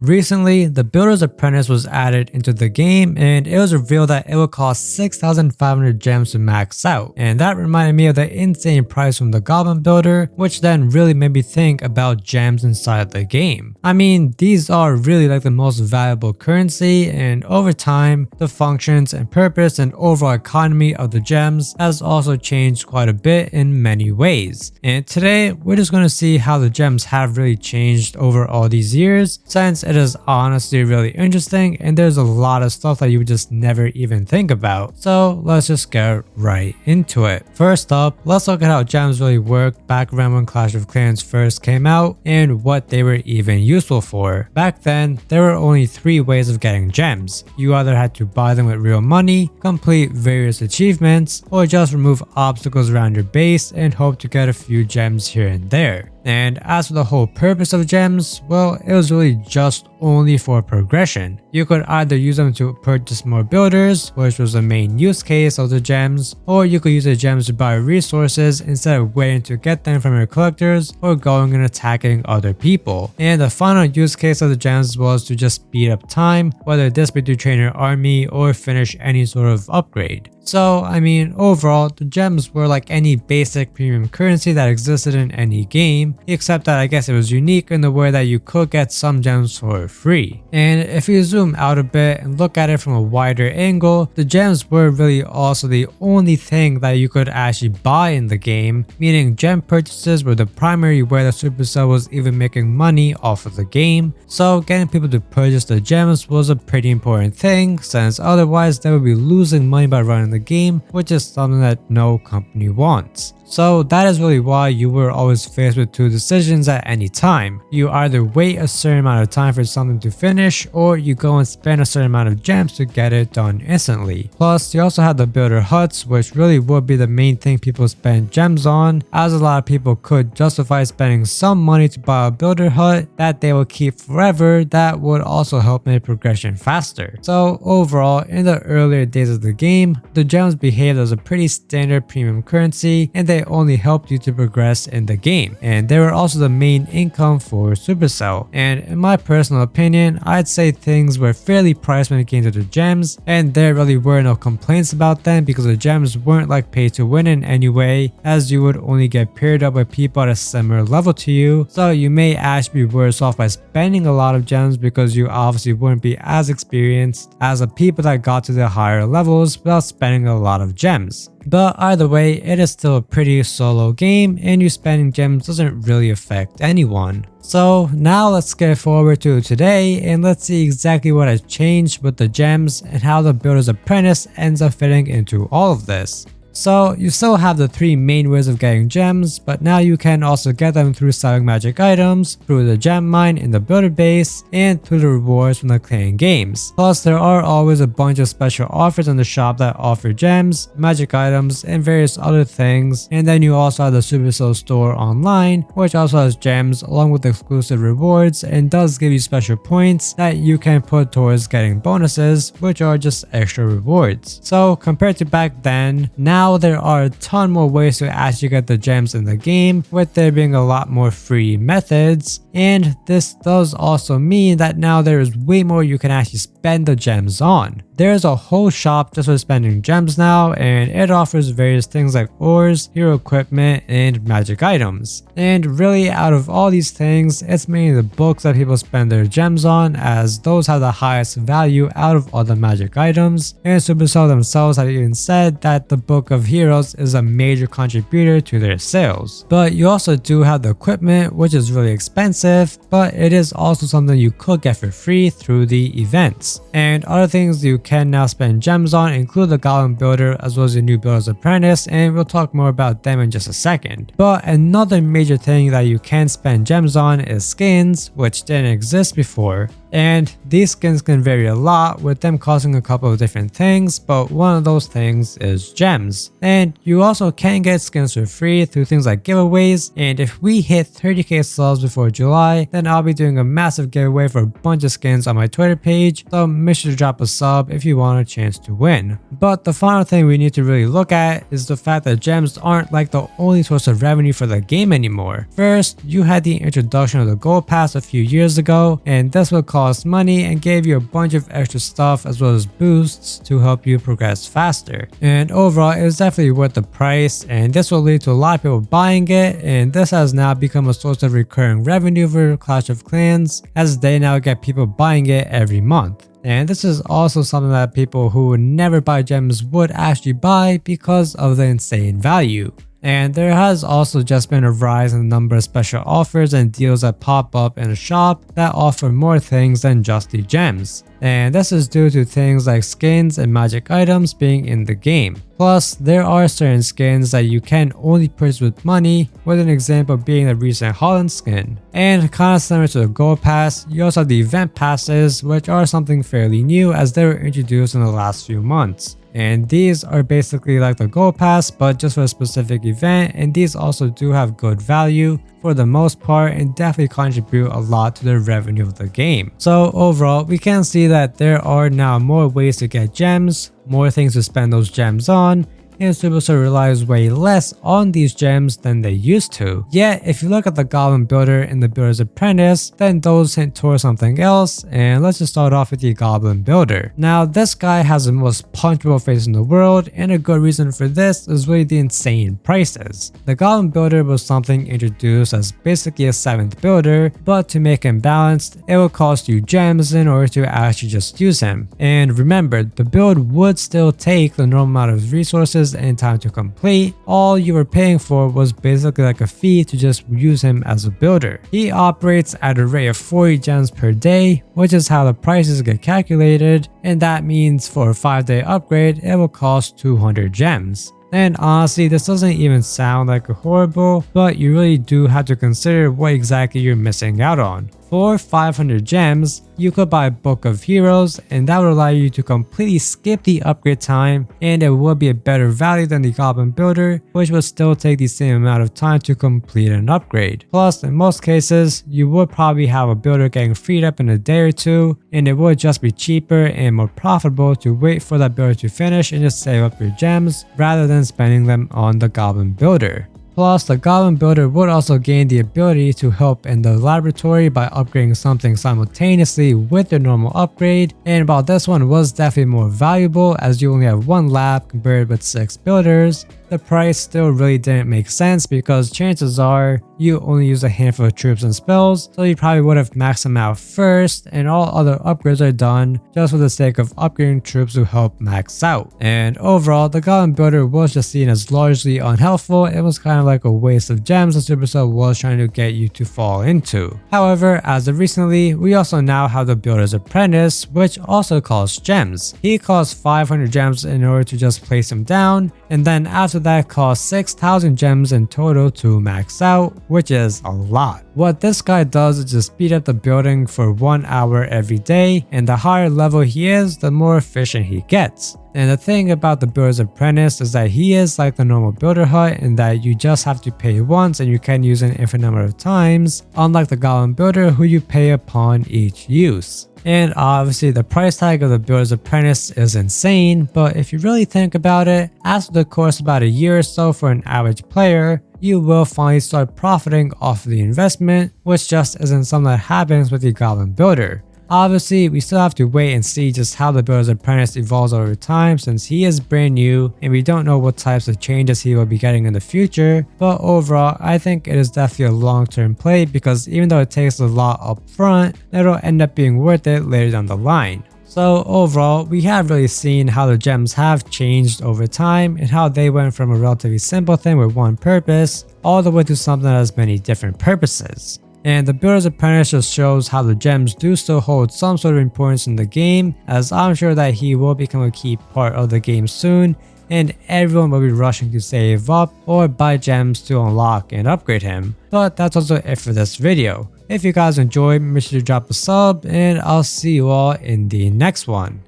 Recently, the Builder's Apprentice was added into the game, and it was revealed that it would cost 6,500 gems to max out. And that reminded me of the insane price from the Goblin Builder, which then really made me think about gems inside the game. I mean, these are really like the most valuable currency, and over time, the functions and purpose and overall economy of the gems has also changed quite a bit in many ways. And today, we're just going to see how the gems have really changed over all these years, since it is honestly really interesting and there's a lot of stuff that you would just never even think about. So let's just get right into it. First up, let's look at how gems really worked back around when Clash of Clans first came out and what they were even useful for. Back then, there were only 3 ways of getting gems. You either had to buy them with real money, complete various achievements, or just remove obstacles around your base and hope to get a few gems here and there. And as for the whole purpose of gems, well, it was really just only for progression. You could either use them to purchase more builders, which was the main use case of the gems, or you could use the gems to buy resources instead of waiting to get them from your collectors or going and attacking other people. And the final use case of the gems was to just speed up time, whether this be to train your army or finish any sort of upgrade. So, I mean, overall, the gems were like any basic premium currency that existed in any game, except that I guess it was unique in the way that you could get some gems for free. And if you zoom out a bit and look at it from a wider angle, the gems were really also the only thing that you could actually buy in the game, meaning gem purchases were the primary way that Supercell was even making money off of the game. So getting people to purchase the gems was a pretty important thing, since otherwise they would be losing money by running the game, which is something that no company wants. So that is really why you were always faced with 2 decisions at any time. You either wait a certain amount of time for something to finish, or you go and spend a certain amount of gems to get it done instantly. Plus, you also had the builder huts, which really would be the main thing people spend gems on, as a lot of people could justify spending some money to buy a builder hut that they will keep forever that would also help make progression faster. So overall, in the earlier days of the game, the gems behaved as a pretty standard premium currency, and they only helped you to progress in the game, and they were also the main income for Supercell. And in my personal opinion, I'd say things were fairly priced when it came to the gems, and there really were no complaints about them because the gems weren't like pay to win in any way, as you would only get paired up with people at a similar level to you, so you may actually be worse off by spending a lot of gems because you obviously wouldn't be as experienced as the people that got to the higher levels without spending a lot of gems. But either way, it is still a pretty solo game, and you spending gems doesn't really affect anyone. So now let's get forward to today and let's see exactly what has changed with the gems and how the Builder's Apprentice ends up fitting into all of this. So you still have the 3 main ways of getting gems, but now you can also get them through selling magic items, through the gem mine in the builder base, and through the rewards from the clan games. Plus, there are always a bunch of special offers in the shop that offer gems, magic items, and various other things. And then you also have the Supercell store online, which also has gems along with exclusive rewards and does give you special points that you can put towards getting bonuses, which are just extra rewards. So compared to back then, now there are a ton more ways to actually get the gems in the game, with there being a lot more free methods. And this does also mean that now there is way more you can actually spend the gems on. There's a whole shop just for spending gems now, and it offers various things like ores, hero equipment, and magic items. And really, out of all these things, it's mainly the books that people spend their gems on, as those have the highest value out of all the magic items. And Supercell themselves have even said that the Book of Heroes is a major contributor to their sales. But you also do have the equipment, which is really expensive, but it is also something you could get for free through the events. And other things you can now spend gems on include the Goblin Builder as well as the new Builder's Apprentice, and we'll talk more about them in just a second. But another major thing that you can spend gems on is skins, which didn't exist before. And these skins can vary a lot, with them costing a couple of different things, but one of those things is gems. And you also can get skins for free through things like giveaways, and if we hit 30k subs before July July, then I'll be doing a massive giveaway for a bunch of skins on my Twitter page, so make sure to drop a sub if you want a chance to win. But the final thing we need to really look at is the fact that gems aren't like the only source of revenue for the game anymore. First, you had the introduction of the Gold Pass a few years ago, and this would cost money and gave you a bunch of extra stuff as well as boosts to help you progress faster. And overall, it was definitely worth the price, and this will lead to a lot of people buying it, and this has now become a source of recurring revenue for Clash of Clans as they now get people buying it every month. And this is also something that people who would never buy gems would actually buy because of the insane value. And there has also just been a rise in the number of special offers and deals that pop up in a shop that offer more things than just the gems. And this is due to things like skins and magic items being in the game. Plus, there are certain skins that you can only purchase with money, with an example being the recent Holland skin. And kind of similar to the Gold Pass, you also have the event passes, which are something fairly new as they were introduced in the last few months. And these are basically like the Gold Pass but just for a specific event, and these also do have good value for the most part and definitely contribute a lot to the revenue of the game. So overall, we can see that there are now more ways to get gems, more things to spend those gems on, and Supercell relies way less on these gems than they used to. Yet, if you look at the Goblin Builder and the Builder's Apprentice, then those hint towards something else, and let's just start off with the Goblin Builder. Now, this guy has the most punchable face in the world, and a good reason for this is really the insane prices. The Goblin Builder was something introduced as basically a 7th builder, but to make him balanced, it will cost you gems in order to actually just use him. And remember, the build would still take the normal amount of resources and time to complete. All you were paying for was basically like a fee to just use him as a builder. He operates at a rate of 40 gems per day, which is how the prices get calculated, and that means for a 5-day upgrade it will cost 200 gems. And honestly, this doesn't even sound like horrible, but you really do have to consider what exactly you're missing out on. For 500 gems, you could buy Book of Heroes, and that would allow you to completely skip the upgrade time, and it would be a better value than the Goblin Builder, which would still take the same amount of time to complete an upgrade. Plus, in most cases, you would probably have a builder getting freed up in a day or two, and it would just be cheaper and more profitable to wait for that builder to finish and just save up your gems rather than spending them on the Goblin Builder. Plus, the Goblin Builder would also gain the ability to help in the laboratory by upgrading something simultaneously with your normal upgrade, and while this one was definitely more valuable as you only have one lab compared with 6 builders, the price still really didn't make sense because chances are you only use a handful of troops and spells, so you probably would have maxed them out first, and all other upgrades are done just for the sake of upgrading troops to help max out. And overall, the Goblin Builder was just seen as largely unhelpful. It was kind of like a waste of gems that Supercell was trying to get you to fall into. However, as of recently, we also now have the Builder's Apprentice, which also costs gems. He costs 500 gems in order to just place him down, and then after that costs 6,000 gems in total to max out, which is a lot. What this guy does is just speed up the building for 1 hour every day, and the higher level he is, the more efficient he gets. And the thing about the Builder's Apprentice is that he is like the normal builder hut in that you just have to pay once and you can use an infinite number of times, unlike the Goblin Builder who you pay upon each use. And obviously the price tag of the Builder's Apprentice is insane, but if you really think about it, after the course of about a year or so for an average player, you will finally start profiting off of the investment, which just isn't something that happens with the Goblin Builder. Obviously, we still have to wait and see just how the Builder's Apprentice evolves over time since he is brand new and we don't know what types of changes he will be getting in the future, but overall, I think it is definitely a long-term play because even though it takes a lot up front, it'll end up being worth it later down the line. So overall, we have really seen how the gems have changed over time and how they went from a relatively simple thing with one purpose all the way to something that has many different purposes. And the Builder's Apprentice just shows how the gems do still hold some sort of importance in the game, as I'm sure that he will become a key part of the game soon, and everyone will be rushing to save up or buy gems to unlock and upgrade him. But that's also it for this video. If you guys enjoyed, make sure to drop a sub, and I'll see you all in the next one.